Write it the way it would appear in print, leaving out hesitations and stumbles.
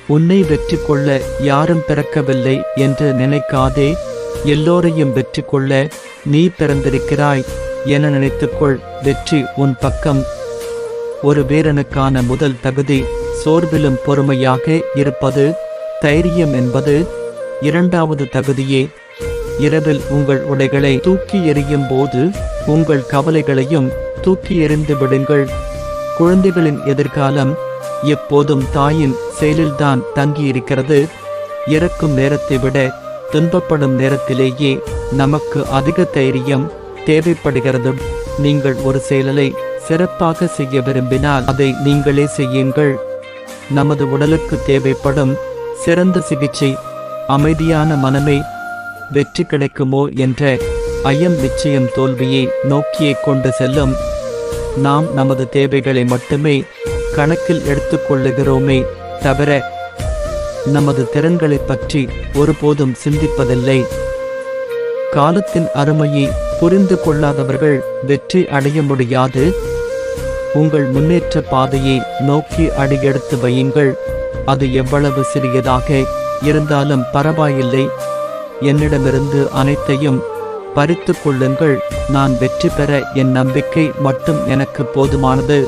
உன்னை வெற்றி கொள்ள யாரும் பிறக்கவில்லை என்று நினைக்காதே. எல்லோரையும் வெற்றி கொள்ள நீ பிறந்திருக்கிறாய் என நினைத்துக்கொள். வெற்றி உன் பக்கம். ஒரு வீரனுக்கான முதல் தகுதி சோர்விலும் பொறுமையாக இருப்பது. தைரியம் என்பது இரண்டாவது தகுதியே. இரவில் உங்கள் உடைகளை தூக்கி எறியும் போது உங்கள் கவலைகளையும் தூக்கி எறிந்து விடுங்கள். குழந்தைகளின் எதிர்காலம் எப்போதும் தாயின் செயலில்தான் தங்கியிருக்கிறது. இறக்கும் நேரத்தை விட துன்பப்படும் நேரத்திலேயே நமக்கு அதிக தைரியம் தேவைப்படுகிறது. நீங்கள் ஒரு செயலை சிறப்பாக செய்ய விரும்பினால் அதை நீங்களே செய்யுங்கள். நமது உடலுக்கு தேவைப்படும் சிறந்த சிகிச்சை அமைதியான மனமே. வெற்றி கிடைக்குமோ என்ற ஐயம் நிச்சயம் தோல்வியை நோக்கியே கொண்டு செல்லும். நாம் நமது தேவைகளை மட்டுமே கணக்கில் எடுத்துக்கொள்ளுகிறோமே தவிர நமது திறன்களை பற்றி ஒருபோதும் சிந்திப்பதில்லை. காலத்தின் அருமையை புரிந்து கொள்ளாதவர்கள் வெற்றி அடைய முடியாது. உங்கள் முன்னேற்ற பாதையை நோக்கி அடியெடுத்து வையுங்கள். அது எவ்வளவு சிறியதாக இருந்தாலும் பரவாயில்லை. என்னிடமிருந்து அனைத்தையும் பறித்து கொள்ளுங்கள். நான் வெற்றி பெற என் நம்பிக்கை மட்டும் எனக்கு போதுமானது.